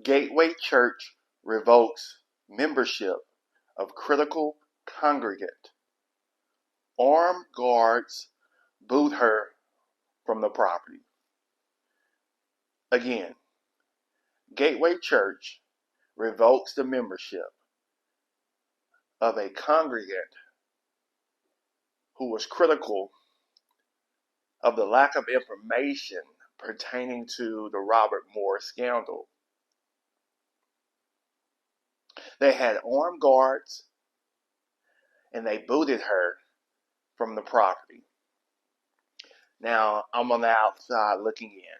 Gateway Church revokes membership of critical congregant. Armed guards boot her from the property. Again, Gateway Church revokes the membership of a congregant who was critical of the lack of information pertaining to the Robert Moore scandal. They had armed guards and they booted her from the property. Now, I'm on the outside looking in.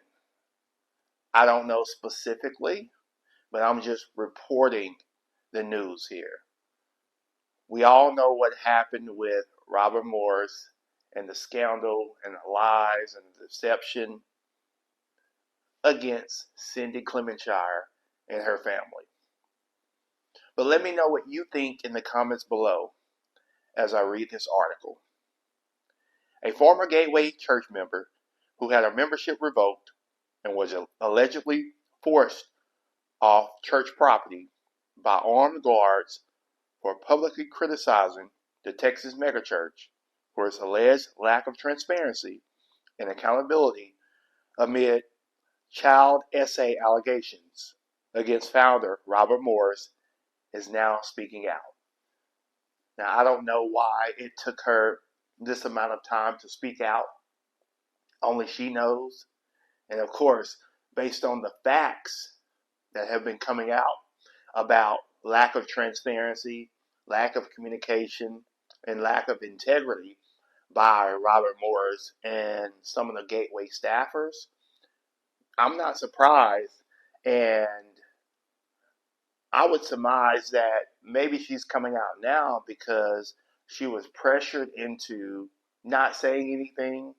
I don't know specifically, but I'm just reporting the news here. We all know what happened with Robert Morris and the scandal and the lies and the deception against Cindy Clementshire and her family. But let me know what you think in the comments below as I read this article. A former Gateway Church member who had her membership revoked and was allegedly forced off church property by armed guards for publicly criticizing the Texas megachurch for its alleged lack of transparency and accountability amid child essay allegations against founder Robert Morris is now speaking out. Now, I don't know why it took her this amount of time to speak out. Only she knows. And of course, based on the facts that have been coming out about lack of transparency, lack of communication, and lack of integrity by Robert Morris and some of the Gateway staffers, I'm not surprised. And I would surmise that maybe she's coming out now because she was pressured into not saying anything.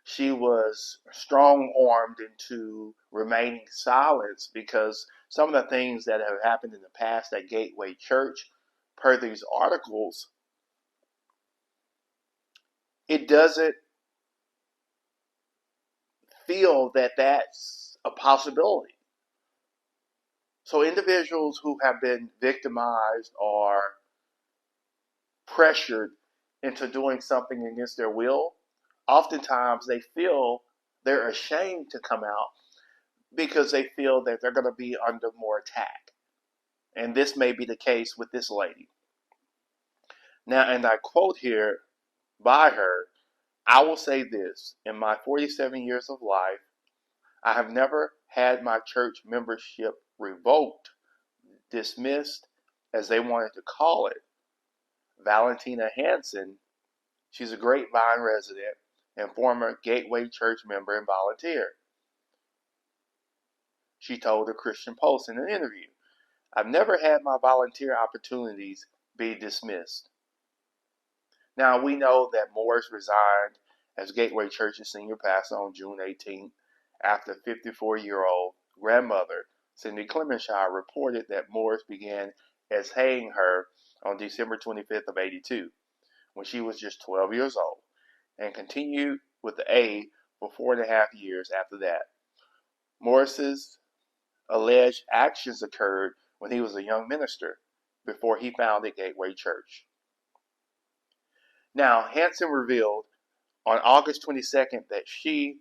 She was strong-armed into remaining silent because some of the things that have happened in the past at Gateway Church, per these articles, it doesn't feel that that's a possibility. So individuals who have been victimized or pressured into doing something against their will, oftentimes they feel they're ashamed to come out because they feel that they're going to be under more attack. And this may be the case with this lady. Now, and I quote here by her, I will say this: in my 47 years of life, I have never had my church membership revoked, dismissed, as they wanted to call it. Valentina Hansen, she's a Grapevine resident and former Gateway Church member and volunteer. She told the Christian Post in an interview, "I've never had my volunteer opportunities be dismissed." Now, we know that Morris resigned as Gateway Church's senior pastor on June 18th after 54-year-old grandmother Cindy Clementshire reported that Morris began essaying her on December 25th of 82, when she was just 12 years old, and continued with the A for 4.5 years after that. Morris's alleged actions occurred when he was a young minister, before he founded Gateway Church. Now, Hansen revealed on August 22nd that she,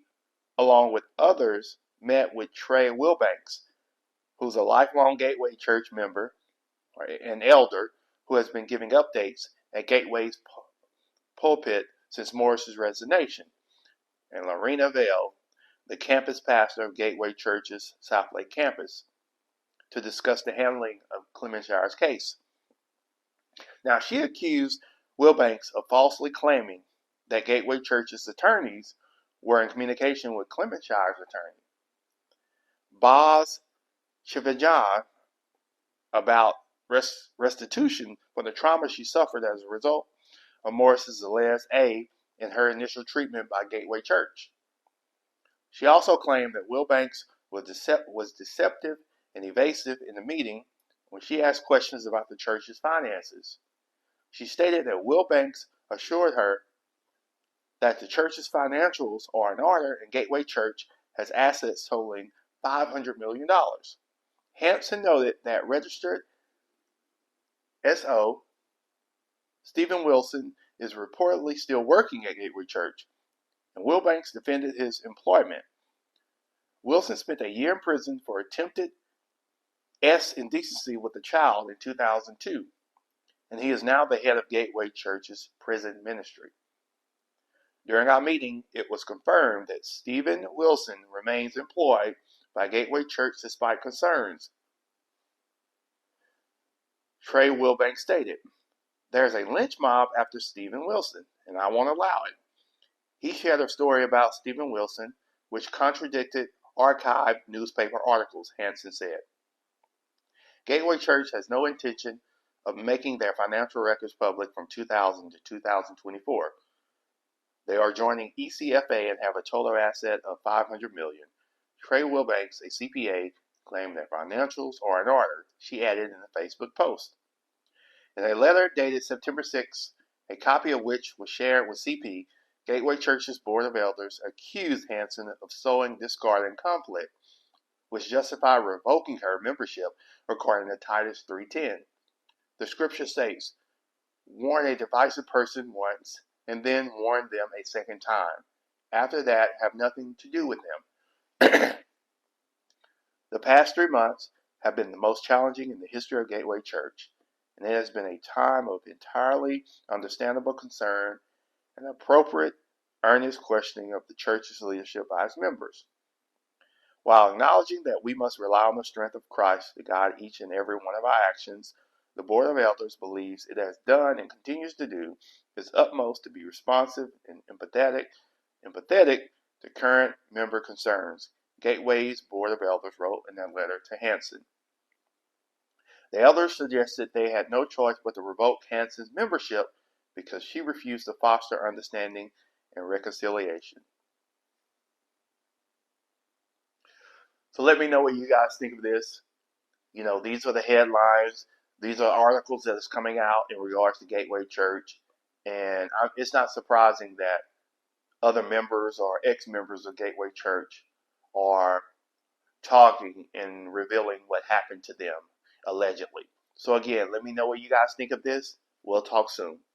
along with others, met with Trey Wilbanks, who's a lifelong Gateway Church member, or an elder, who has been giving updates at Gateway's pulpit since Morris's resignation, and Lorena Vale, the campus pastor of Gateway Church's South Lake campus, to discuss the handling of Clemenshire's case. Now, she accused Wilbanks of falsely claiming that Gateway Church's attorneys were in communication with Clemenshire's attorney, Boz Chivajan, about restitution for the trauma she suffered as a result of Morris's alleged aid in her initial treatment by Gateway Church. She also claimed that Wilbanks was deceptive and evasive in the meeting when she asked questions about the church's finances. She stated that Wilbanks assured her that the church's financials are in order and Gateway Church has assets totaling $500 million. Hansen noted that registered SO Stephen Wilson is reportedly still working at Gateway Church, and Wilbanks defended his employment. Wilson spent a year in prison for attempted indecency with a child in 2002, and he is now the head of Gateway Church's prison ministry. During our meeting, it was confirmed that Stephen Wilson remains employed by Gateway Church despite concerns. Trey Wilbanks stated, "There's a lynch mob after Stephen Wilson, and I won't allow it." He shared a story about Stephen Wilson, which contradicted archived newspaper articles, Hansen said. Gateway Church has no intention of making their financial records public from 2000 to 2024. They are joining ECFA and have a total asset of $500 million. Trey Wilbanks, a CPA, claimed that financials are in order, she added in a Facebook post. In a letter dated September 6, a copy of which was shared with CP, Gateway Church's Board of Elders accused Hansen of sowing discord and conflict, which justified revoking her membership according to Titus 3:10. The scripture states, "Warn a divisive person once, and then warn them a second time. After that, have nothing to do with them." The past 3 months have been the most challenging in the history of Gateway Church, and it has been a time of entirely understandable concern and appropriate, earnest questioning of the church's leadership by its members. While acknowledging that we must rely on the strength of Christ to guide each and every one of our actions, the Board of Elders believes it has done and continues to do its utmost to be responsive and empathetic to current member concerns, Gateway's Board of Elders wrote in a letter to Hansen. The elders suggested they had no choice but to revoke Hansen's membership because she refused to foster understanding and reconciliation. So let me know what you guys think of this. These are the headlines. These are articles that is coming out in regards to Gateway Church. And it's not surprising that other members or ex-members of Gateway Church are talking and revealing what happened to them, allegedly. So again, let me know what you guys think of this. We'll talk soon.